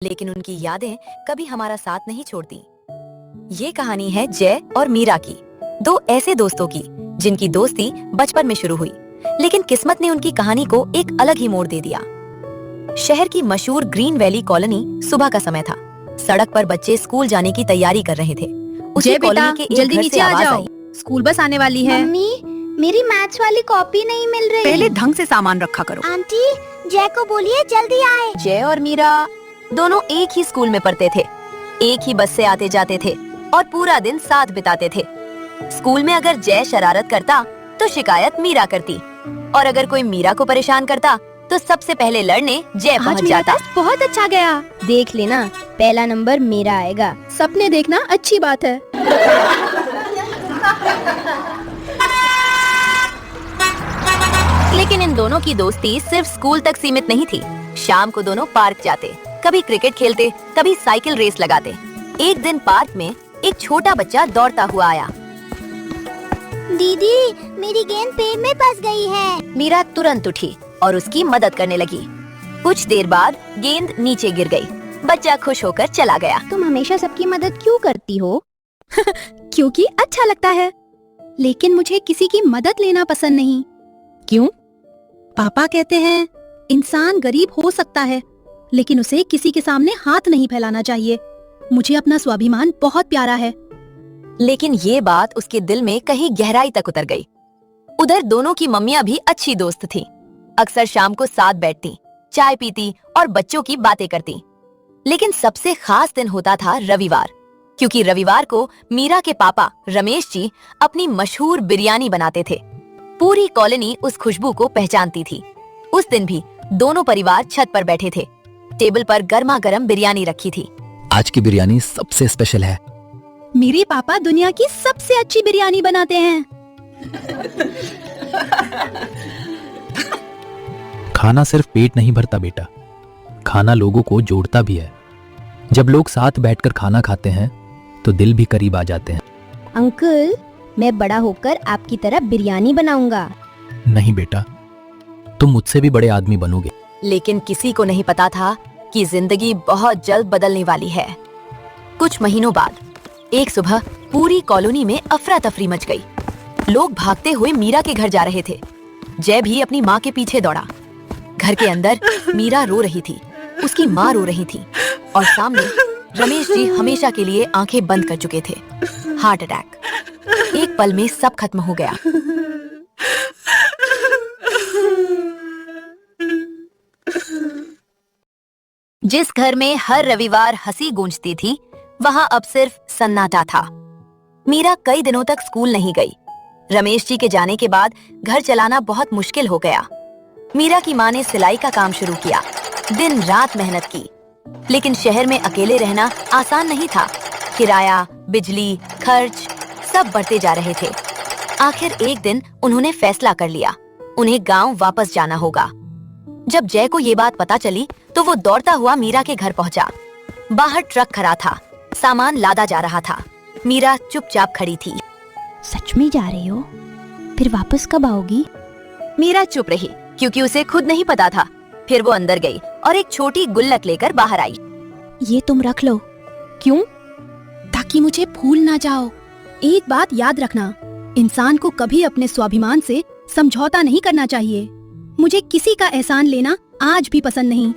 लेकिन उनकी यादें कभी हमारा साथ नहीं छोड़ती। ये कहानी है जय और मीरा की, दो ऐसे दोस्तों की जिनकी दोस्ती बचपन में शुरू हुई, लेकिन किस्मत ने उनकी कहानी को एक अलग ही मोड़ दे दिया। शहर की मशहूर ग्रीन वैली कॉलोनी, सुबह का समय था। सड़क पर बच्चे स्कूल जाने की तैयारी कर रहे थे। जय बेटा, जल्दी नीचे आ जाओ, स्कूल बस आने वाली है। मम्मी, मेरी मैथ्स वाली कॉपी नहीं मिल रही। पहले ढंग से सामान रखा करो। आंटी, जय को बोलिए जल्दी आए। जय और मीरा दोनों एक ही स्कूल में पढ़ते थे, एक ही बस से आते जाते थे और पूरा दिन साथ बिताते थे। स्कूल में अगर जय शरारत करता तो शिकायत मीरा करती, और अगर कोई मीरा को परेशान करता तो सबसे पहले लड़ने जय पहुंच जाता। बहुत अच्छा गया। देख लेना, पहला नंबर मेरा आएगा। सपने देखना अच्छी बात है। लेकिन इन दोनों की दोस्ती सिर्फ स्कूल तक सीमित नहीं थी। शाम को दोनों पार्क जाते, कभी क्रिकेट खेलते, कभी साइकिल रेस लगाते। एक दिन पार्क में एक छोटा बच्चा दौड़ता हुआ आया। दीदी, मेरी गेंद पेड़ में फंस गई है। मीरा तुरंत उठी और उसकी मदद करने लगी। कुछ देर बाद गेंद नीचे गिर गई। बच्चा खुश होकर चला गया। तुम हमेशा सबकी मदद क्यों करती हो? क्योंकि अच्छा लगता है, लेकिन मुझे किसी की मदद लेना पसंद नहीं। क्यों? पापा कहते हैं इंसान गरीब हो सकता है, लेकिन उसे किसी के सामने हाथ नहीं फैलाना चाहिए। मुझे अपना स्वाभिमान बहुत प्यारा है। लेकिन ये बात उसके दिल में कहीं गहराई तक उतर गई। उधर दोनों की मम्मियां भी अच्छी दोस्त थीं। अक्सर शाम को साथ बैठती, चाय पीती और बच्चों की बातें करती। लेकिन सबसे खास दिन होता था रविवार, क्योंकि रविवार को मीरा के पापा रमेश जी अपनी मशहूर बिरयानी बनाते थे। पूरी कॉलोनी उस खुशबू को पहचानती थी। उस दिन भी दोनों परिवार छत पर बैठे थे। टेबल पर गर्मा गर्म बिरयानी रखी थी। आज की बिरयानी सबसे स्पेशल है। मेरे पापा दुनिया की सबसे अच्छी बिरयानी बनाते हैं। खाना सिर्फ पेट नहीं भरता बेटा, खाना लोगों को जोड़ता भी है। जब लोग साथ बैठकर खाना खाते हैं तो दिल भी करीब आ जाते हैं। अंकल, मैं बड़ा होकर आपकी तरह बिरयानी बनाऊंगा। नहीं बेटा, तुम मुझसे भी बड़े आदमी बनोगे। लेकिन किसी को नहीं पता था कि जिंदगी बहुत जल्द बदलने वाली है। कुछ महीनों बाद एक सुबह पूरी कॉलोनी में अफरा तफरी मच गई। लोग भागते हुए मीरा के घर जा रहे थे। जय भी अपनी माँ के पीछे दौड़ा। घर के अंदर मीरा रो रही थी, उसकी माँ रो रही थी, और सामने रमेश जी हमेशा के लिए आंखें बंद कर चुके थे। Heart attack. एक पल में सब खत्म हो गया। जिस घर में हर रविवार हंसी गूंजती थी, वहां अब सिर्फ सन्नाटा था। मीरा कई दिनों तक स्कूल नहीं गई। रमेश जी के जाने के बाद घर चलाना बहुत मुश्किल हो गया। मीरा की माँ ने सिलाई का काम शुरू किया, दिन रात मेहनत की। लेकिन शहर में अकेले रहना आसान नहीं था। किराया, बिजली, खर्च सब बढ़ते जा रहे थे। आखिर एक दिन उन्होंने फैसला कर लिया, उन्हें गांव वापस जाना होगा। जब जय को ये बात पता चली तो वो दौड़ता हुआ मीरा के घर पहुंचा। बाहर ट्रक खड़ा था, सामान लादा जा रहा था। मीरा चुपचाप खड़ी थी। सच में जा रही हो? फिर वापस कब आओगी? मीरा चुप रही, क्योंकि उसे खुद नहीं पता था। फिर वो अंदर गई और एक छोटी गुल्लक लेकर बाहर आई। ये तुम रख लो। क्यों? ताकि मुझे भूल ना जाओ। एक बात याद रखना, इंसान को कभी अपने स्वाभिमान से समझौता नहीं करना चाहिए। मुझे किसी का एहसान लेना आज भी पसंद नहीं।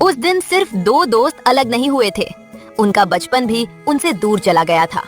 उस दिन सिर्फ दो दोस्त अलग नहीं हुए थे, उनका बचपन भी उनसे दूर चला गया था।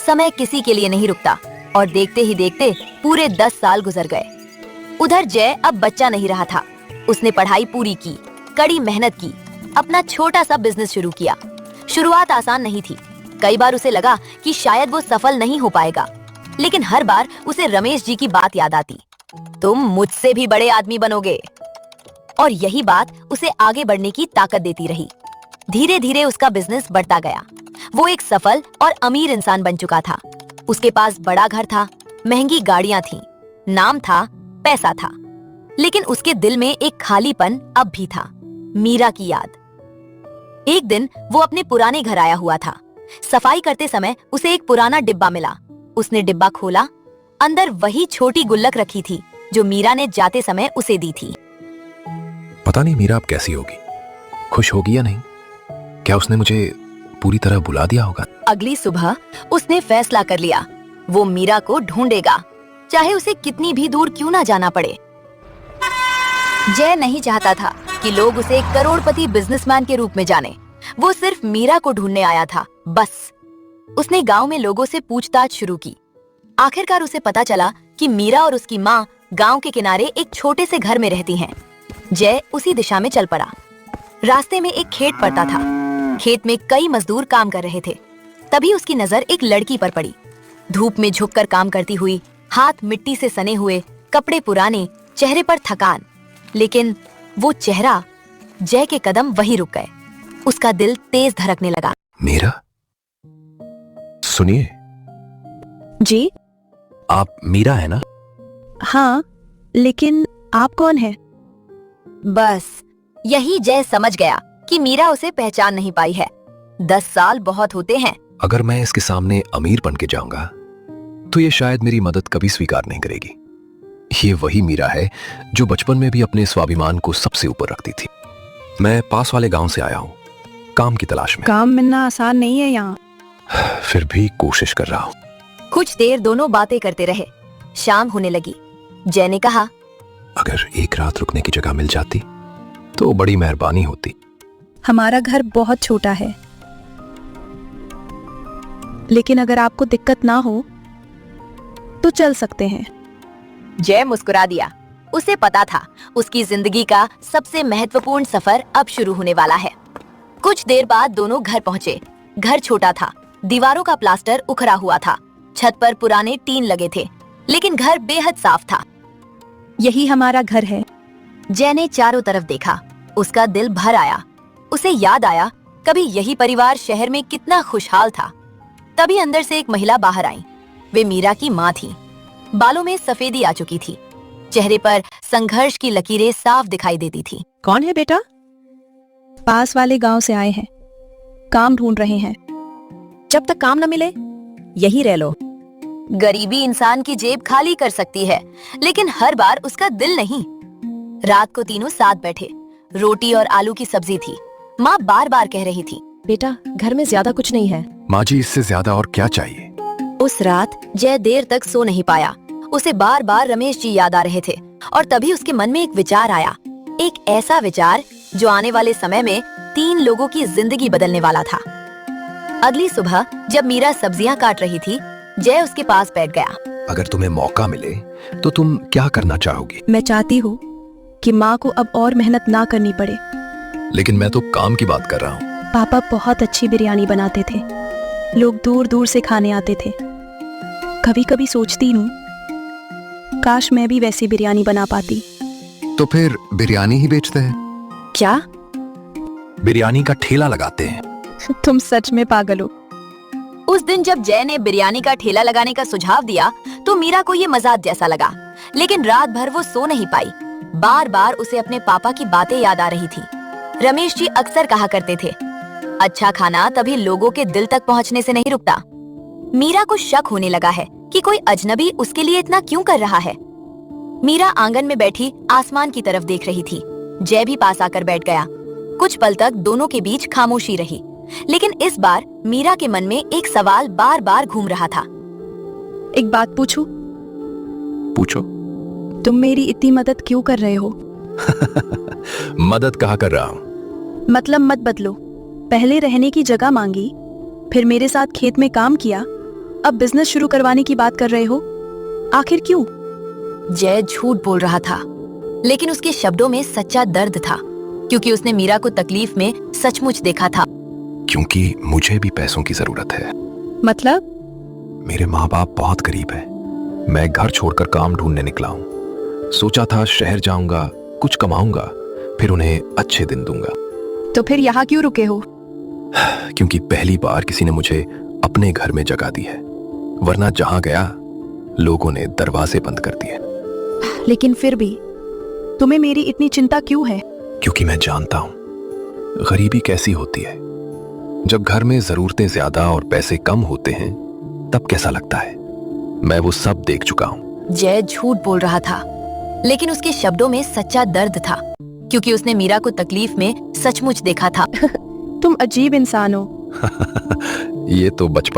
समय किसी के लिए नहीं रुकता, और देखते ही देखते पूरे 10 साल गुजर गए। उधर जय अब बच्चा नहीं रहा था। उसने पढ़ाई पूरी की, कड़ी मेहनत की, अपना छोटा सा बिजनेस शुरू किया। शुरुआत आसान नहीं थी। कई बार उसे लगा कि शायद वो सफल नहीं हो पाएगा, लेकिन हर बार उसे रमेश जी की बात याद आती, तुम मुझसे भी बड़े आदमी बनोगे। और यही बात उसे आगे बढ़ने की ताकत देती रही। धीरे धीरे उसका बिजनेस बढ़ता गया। वो एक सफल और अमीर इंसान बन चुका था। उसके पास बड़ा घर था, महंगी गाड़ियां थीं, नाम था, पैसा था। लेकिन उसके दिल में एक खालीपन अब भी था, मीरा की याद। एक दिन वो अपने पुराने घर आया हुआ था। सफाई करते समय उसे एक पुराना डिब्बा मिला। उसने डिब्बा खोला, अंदर वही छोटी गुल्लक रखी थी जो मीरा ने जाते समय उसे दी थी। पता नहीं मीरा अब कैसी होगी, खुश होगी या नहीं। क्या उसने मुझे पूरी तरह भुला दिया होगा? अगली सुबह उसने फैसला कर लिया, वो मीरा को ढूंढेगा, चाहे उसे कितनी भी दूर क्यों ना जाना पड़े। जय नहीं चाहता था कि लोग उसे एक करोड़पति बिजनेसमैन के रूप में जाने। वो सिर्फ मीरा को ढूंढने आया था, बस। उसने गांव में लोगों से पूछताछ शुरू की। आखिरकार उसे पता चला कि मीरा और उसकी माँ गांव के किनारे एक छोटे से घर में रहती हैं। जय उसी दिशा में चल पड़ा। रास्ते में एक खेत पड़ता था। खेत में कई मजदूर काम कर रहे थे। तभी उसकी नजर एक लड़की पर पड़ी। धूप में झुककर काम करती हुई, हाथ मिट्टी से सने हुए, कपड़े पुराने, चेहरे पर थकान। लेकिन वो चेहरा, जय के कदम वहीं रुक गए। उसका दिल तेज धड़कने लगा। मीरा, सुनिए। जी? आप मीरा है ना? हाँ, लेकिन आप कौन है? बस यही जय समझ गया कि मीरा उसे पहचान नहीं पाई है। 10 साल बहुत होते हैं। अगर मैं इसके सामने अमीर बन के जाऊंगा तो ये शायद मेरी मदद कभी स्वीकार नहीं करेगी। ये वही मीरा है जो बचपन में भी अपने स्वाभिमान को सबसे ऊपर रखती थी। मैं पास वाले गांव से आया हूँ, काम की तलाश में। काम मिलना आसान नहीं है यहाँ। फिर भी कोशिश कर रहा हूँ। कुछ देर दोनों बातें करते रहे। शाम होने लगी। जय ने कहा, अगर एक रात रुकने की जगह मिल जाती तो बड़ी मेहरबानी होती। हमारा घर बहुत छोटा है, लेकिन अगर आपको दिक्कत ना हो तो चल सकते हैं। जय मुस्कुरा दिया। उसे पता था उसकी जिंदगी का सबसे महत्वपूर्ण सफर अब शुरू होने वाला है। कुछ देर बाद दोनों घर पहुंचे। घर छोटा था, दीवारों का प्लास्टर उखड़ा हुआ था, छत पर पुराने टीन लगे थे, लेकिन घर बेहद साफ था। यही हमारा घर है। जय ने चारों तरफ देखा। उसका दिल भर आया। उसे याद आया कभी यही परिवार शहर में कितना खुशहाल था। तभी अंदर से एक महिला बाहर आई। वे मीरा की माँ थी। बालों में सफेदी आ चुकी थी। चेहरे पर संघर्ष की लकीरें साफ दिखाई देती थी। कौन है बेटा? पास वाले गांव से आए हैं, काम ढूंढ रहे हैं। जब तक काम न मिले यही रह लो। गरीबी इंसान की जेब खाली कर सकती है, लेकिन हर बार उसका दिल नहीं। रात को तीनों साथ बैठे। रोटी और आलू की सब्जी थी। माँ बार बार कह रही थी, बेटा घर में ज्यादा कुछ नहीं है। माँ जी, इससे ज्यादा और क्या चाहिए? उस रात जय देर तक सो नहीं पाया। उसे बार बार रमेश जी याद आ रहे थे और तभी उसके मन में एक विचार आया। एक ऐसा विचार जो आने वाले समय में 3 लोगों की जिंदगी बदलने वाला था। अगली सुबह जब मीरा सब्जियां काट रही थी, जय उसके पास बैठ गया। अगर तुम्हें मौका मिले तो तुम क्या करना चाहोगी? मैं चाहती हूँ कि माँ को अब और मेहनत ना करनी पड़े। लेकिन मैं तो काम की बात कर रहा हूँ। पापा बहुत अच्छी बिरयानी बनाते थे। लोग दूर दूर से खाने आते थे। कभी कभी सोचती हूँ काश मैं भी वैसी बिरयानी बना पाती। तो फिर बिरयानी ही बेचते हैं। क्या? बिरयानी का ठेला लगाते हैं। तुम सच में पागल हो। उस दिन जब जय ने बिरयानी का ठेला लगाने का सुझाव दिया तो मीरा को ये मजाक जैसा लगा। लेकिन रात भर वो सो नहीं पाई। बार बार उसे अपने पापा की बातें याद आ रही थी। रमेश जी अक्सर कहा करते थे, अच्छा खाना तभी लोगों के दिल तक पहुंचने से नहीं रुकता। मीरा को शक होने लगा है कि कोई अजनबी उसके लिए इतना क्यों कर रहा है। मीरा आंगन में बैठी आसमान की तरफ देख रही थी। जय भी पास आकर बैठ गया। कुछ पल तक दोनों के बीच खामोशी रही, लेकिन इस बार मीरा के मन में एक सवाल बार बार घूम रहा था। एक बात पूछूं? पूछो। तुम मेरी इतनी मदद क्यों कर रहे हो? मदद कहाँ कर रहा हूँ? मतलब मत बदलो। पहले रहने की जगह मांगी, फिर मेरे साथ खेत में काम किया, अब बिजनेस शुरू करवाने की बात कर रहे हो। आखिर क्यों? जय झूठ बोल रहा था, लेकिन उसके शब्दों में सच्चा दर्द था, क्योंकि उसने मीरा को तकलीफ में सचमुच देखा था। क्योंकि मुझे भी पैसों की जरूरत है। मतलब? मेरे माँ बाप बहुत गरीब हैं। मैं घर छोड़कर काम ढूंढने निकला हूँ। सोचा था शहर जाऊंगा, कुछ कमाऊंगा, फिर उन्हें अच्छे दिन दूंगा। तो फिर यहाँ क्यों रुके हो? क्योंकि पहली बार किसी ने मुझे अपने घर में जगह दी है, वरना जहां गया लोगों ने दरवाजे बंद कर दिए। लेकिन फिर भी तुम्हें मेरी इतनी चिंता क्यों है? क्योंकि मैं जानता हूं गरीबी कैसी होती है। जब घर में जरूरतें ज्यादा और पैसे कम होते हैं तब कैसा लगता है। मैं वो सब देख चुका हूं। जय झूठ बोल रहा था, लेकिन उसके शब्दों में सच्चा दर्द था, क्योंकि उसने मीरा को तकलीफ में सचमुच देखा था। तुम अजीब इंसान हो। ये तो बचपन